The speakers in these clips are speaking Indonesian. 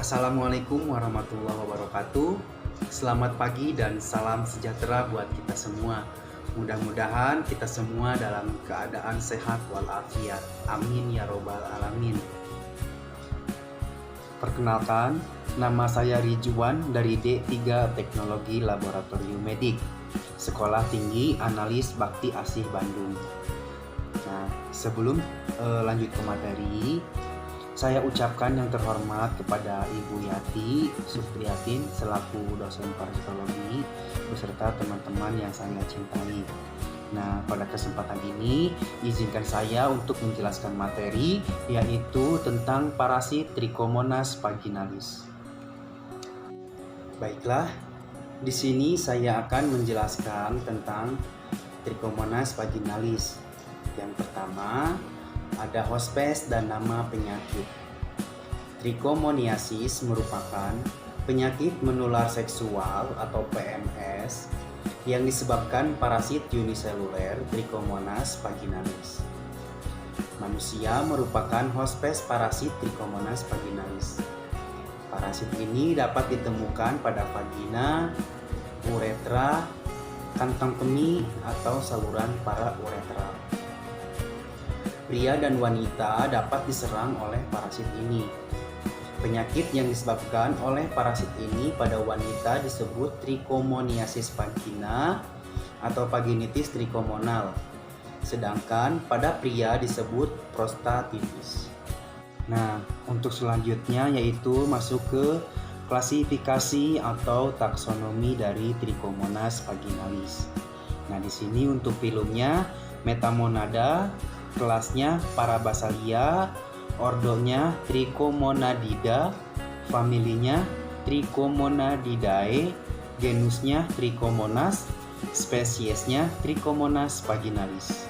Assalamualaikum warahmatullahi wabarakatuh. Selamat pagi dan salam sejahtera buat kita semua. Mudah-mudahan kita semua dalam keadaan sehat walafiat. Amin ya robbal alamin. Perkenalkan, nama saya Ridwan dari D3 Teknologi Laboratorium Medik, Sekolah Tinggi Analis Bakti Asih Bandung. Nah, sebelum lanjut ke materi, saya ucapkan yang terhormat kepada Ibu Yati Supriyatin selaku dosen parasitologi beserta teman-teman yang saya cintai. Nah, pada kesempatan ini izinkan saya untuk menjelaskan materi yaitu tentang parasit Trichomonas vaginalis. Baiklah, di sini saya akan menjelaskan tentang Trichomonas vaginalis. Yang pertama, ada hospes dan nama penyakit. Trichomoniasis merupakan penyakit menular seksual atau PMS yang disebabkan parasit uniseluler Trichomonas vaginalis. Manusia merupakan hospes parasit Trichomonas vaginalis. Parasit ini dapat ditemukan pada vagina, uretra, kantong kemih atau saluran para-uretral. Pria dan wanita dapat diserang oleh parasit ini. Penyakit yang disebabkan oleh parasit ini pada wanita disebut trichomoniasis vagina atau vaginitis trichomonal. Sedangkan pada pria disebut prostatitis. Nah, untuk selanjutnya yaitu masuk ke klasifikasi atau taksonomi dari Trichomonas vaginalis. Nah, di sini untuk filumnya Metamonada, kelasnya Parabasalia, ordonya Trichomonadida, familinya Trichomonadidae, genusnya Trichomonas, spesiesnya Trichomonas vaginalis.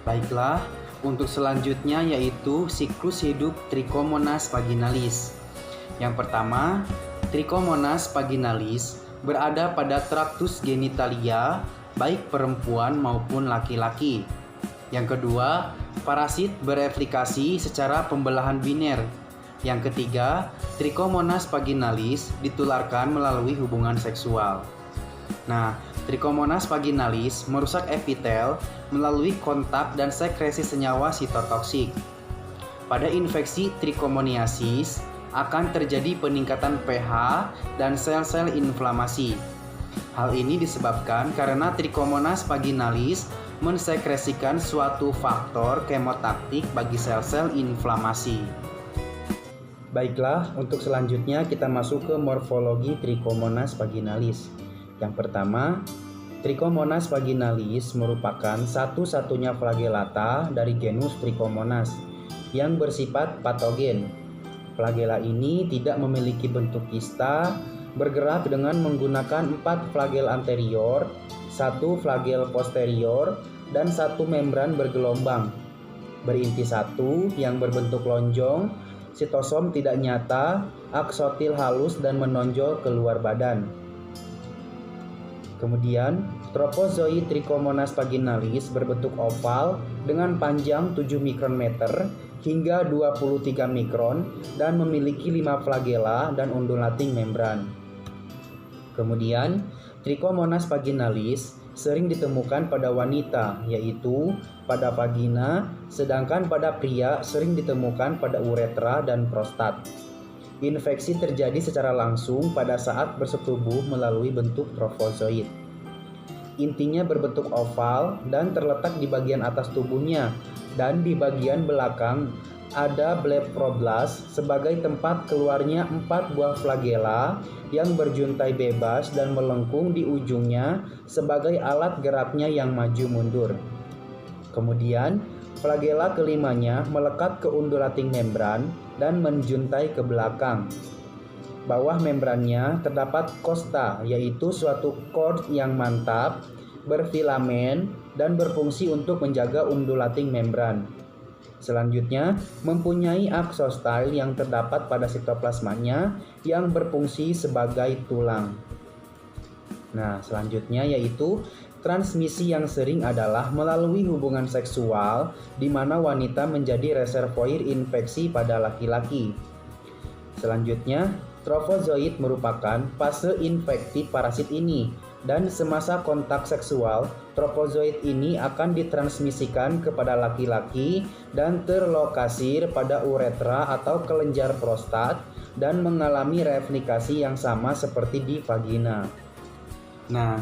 Baiklah, untuk selanjutnya yaitu siklus hidup Trichomonas vaginalis. Yang pertama, Trichomonas vaginalis berada pada traktus genitalia baik perempuan maupun laki-laki. Yang kedua, parasit bereplikasi secara pembelahan biner. Yang ketiga, Trichomonas vaginalis ditularkan melalui hubungan seksual. Nah, Trichomonas vaginalis merusak epitel melalui kontak dan sekresi senyawa sitotoksik. Pada infeksi trichomoniasis akan terjadi peningkatan pH dan sel-sel inflamasi. Hal ini disebabkan karena Trichomonas vaginalis mensekresikan suatu faktor kemotaktik bagi sel-sel inflamasi. Baiklah, untuk selanjutnya kita masuk ke morfologi Trichomonas vaginalis. Yang pertama, Trichomonas vaginalis merupakan satu-satunya flagellata dari genus Trichomonas yang bersifat patogen. Flagella ini tidak memiliki bentuk kista, bergerak dengan menggunakan 4 flagel anterior, 1 flagel posterior, dan 1 membran bergelombang. Berinti 1 yang berbentuk lonjong, sitosom tidak nyata, aksotil halus dan menonjol keluar badan. Kemudian, tropozoid Trichomonas vaginalis berbentuk oval dengan panjang 7 mikrometer hingga 23 mikron dan memiliki 5 flagella dan undulating membran. Kemudian, Trichomonas vaginalis sering ditemukan pada wanita, yaitu pada vagina, sedangkan pada pria sering ditemukan pada uretra dan prostat. Infeksi terjadi secara langsung pada saat bersetubuh melalui bentuk trofozoid. Intinya berbentuk oval dan terletak di bagian atas tubuhnya, dan di bagian belakang ada blepharoblast sebagai tempat keluarnya 4 buah flagella yang berjuntai bebas dan melengkung di ujungnya sebagai alat geraknya yang maju mundur. Kemudian, flagella kelimanya melekat ke undulating membran dan menjuntai ke belakang. Bawah membrannya terdapat costa, yaitu suatu cord yang mantap, berfilamen, dan berfungsi untuk menjaga undulating membran. Selanjutnya, mempunyai axostyle yang terdapat pada sitoplasmanya yang berfungsi sebagai tulang. Nah, selanjutnya yaitu transmisi yang sering adalah melalui hubungan seksual di mana wanita menjadi reservoir infeksi pada laki-laki. Selanjutnya, trofozoit merupakan fase infektif parasit ini, dan semasa kontak seksual, trofozoit ini akan ditransmisikan kepada laki-laki dan terlokasi pada uretra atau kelenjar prostat dan mengalami replikasi yang sama seperti di vagina. Nah,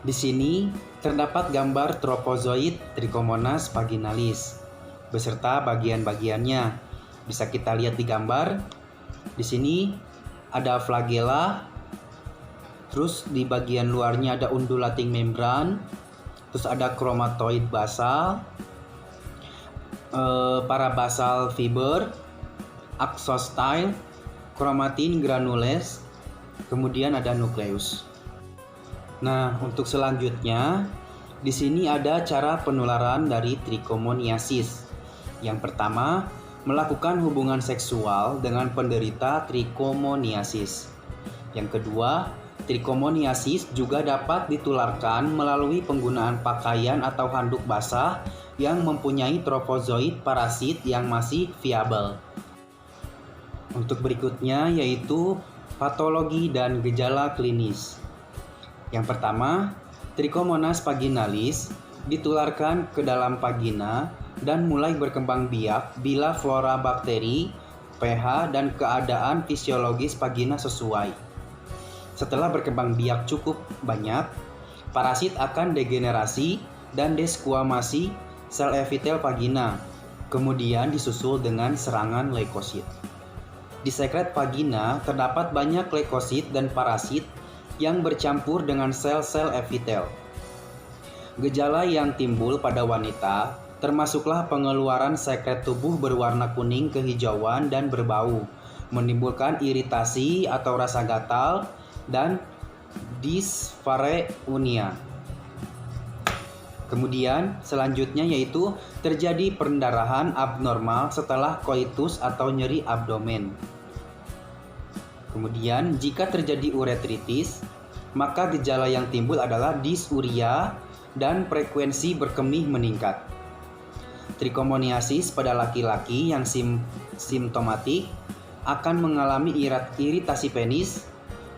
di sini terdapat gambar trofozoit Trichomonas vaginalis beserta bagian-bagiannya. Bisa kita lihat di gambar. Di sini ada flagella, terus di bagian luarnya ada undulating membran, terus ada chromatoid basal, parabasal fiber, axostyle, chromatin granules, kemudian ada nukleus. Nah, untuk selanjutnya di sini ada cara penularan dari trichomoniasis. Yang pertama, melakukan hubungan seksual dengan penderita trichomoniasis. Yang kedua, trichomoniasis juga dapat ditularkan melalui penggunaan pakaian atau handuk basah yang mempunyai trofozoit parasit yang masih viabel. Untuk berikutnya yaitu patologi dan gejala klinis. Yang pertama, Trichomonas vaginalis ditularkan ke dalam vagina dan mulai berkembang biak bila flora bakteri, pH, dan keadaan fisiologis vagina sesuai. Setelah berkembang biak cukup banyak, parasit akan degenerasi dan desquamasi sel epitel vagina, kemudian disusul dengan serangan leukosit. Di sekret vagina terdapat banyak leukosit dan parasit yang bercampur dengan sel-sel epitel. Gejala yang timbul pada wanita termasuklah pengeluaran sekret tubuh berwarna kuning kehijauan dan berbau, menimbulkan iritasi atau rasa gatal, dan dyspareunia. Kemudian selanjutnya yaitu terjadi pendarahan abnormal setelah koitus atau nyeri abdomen. Kemudian jika terjadi uretritis, maka gejala yang timbul adalah dysuria dan frekuensi berkemih meningkat. Trichomoniasis pada laki-laki yang simptomatik akan mengalami iritasi penis,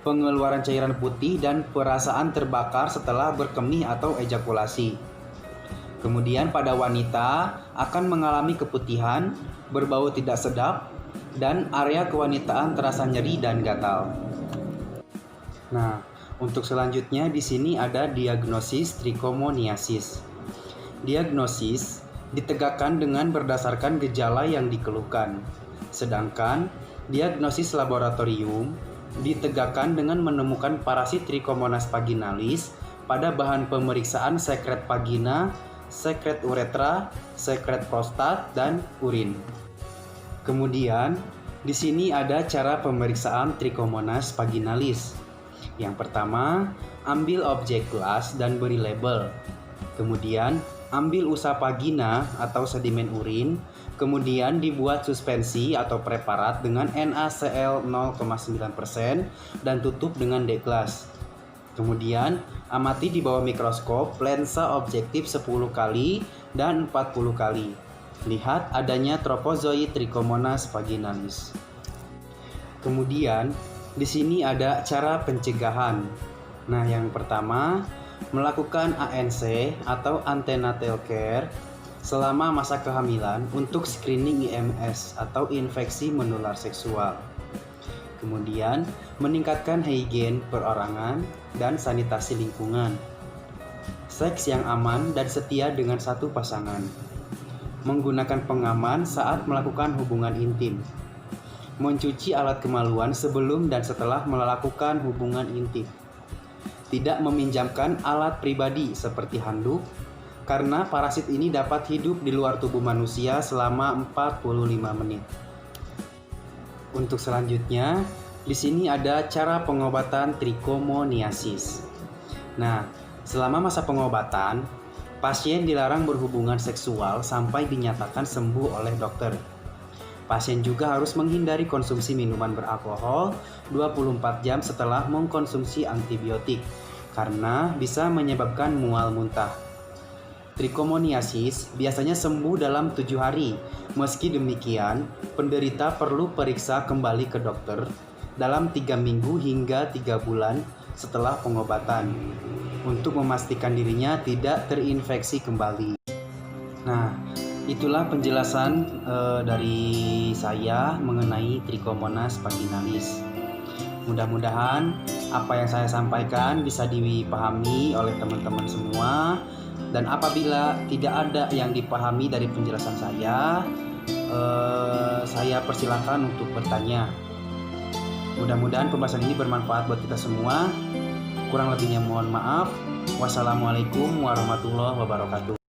pengeluaran cairan putih, dan perasaan terbakar setelah berkemih atau ejakulasi. Kemudian pada wanita akan mengalami keputihan, berbau tidak sedap, dan area kewanitaan terasa nyeri dan gatal. Nah, untuk selanjutnya di sini ada diagnosis trichomoniasis. Diagnosis ditegakkan dengan berdasarkan gejala yang dikeluhkan. Sedangkan diagnosis laboratorium ditegakkan dengan menemukan parasit Trichomonas vaginalis pada bahan pemeriksaan sekret vagina, sekret uretra, sekret prostat, dan urin. Kemudian, di sini ada cara pemeriksaan Trichomonas vaginalis. Yang pertama, ambil objek gelas dan beri label. Kemudian, ambil usap vagina atau sedimen urin, kemudian dibuat suspensi atau preparat dengan NaCl 0,9% dan tutup dengan deglas. Kemudian, amati di bawah mikroskop lensa objektif 10 kali dan 40 kali. Lihat adanya trofozoit Trichomonas vaginalis. Kemudian, di sini ada cara pencegahan. Nah, yang pertama, melakukan ANC atau antenatal care selama masa kehamilan untuk screening IMS atau infeksi menular seksual. Kemudian, meningkatkan higien perorangan dan sanitasi lingkungan. Seks yang aman dan setia dengan satu pasangan. Menggunakan pengaman saat melakukan hubungan intim. Mencuci alat kemaluan sebelum dan setelah melakukan hubungan intim. Tidak meminjamkan alat pribadi seperti handuk, karena parasit ini dapat hidup di luar tubuh manusia selama 45 menit. Untuk selanjutnya, di sini ada cara pengobatan trichomoniasis. Nah, selama masa pengobatan, pasien dilarang berhubungan seksual sampai dinyatakan sembuh oleh dokter. Pasien juga harus menghindari konsumsi minuman beralkohol 24 jam setelah mengkonsumsi antibiotik karena bisa menyebabkan mual muntah. Trichomoniasis biasanya sembuh dalam 7 hari. Meski demikian, penderita perlu periksa kembali ke dokter dalam 3 minggu hingga 3 bulan setelah pengobatan untuk memastikan dirinya tidak terinfeksi kembali. Nah, itulah penjelasan dari saya mengenai Trichomonas vaginalis. Mudah-mudahan apa yang saya sampaikan bisa dipahami oleh teman-teman semua. Dan apabila tidak ada yang dipahami dari penjelasan saya persilakan untuk bertanya. Mudah-mudahan pembahasan ini bermanfaat buat kita semua. Kurang lebihnya mohon maaf. Wassalamualaikum warahmatullahi wabarakatuh.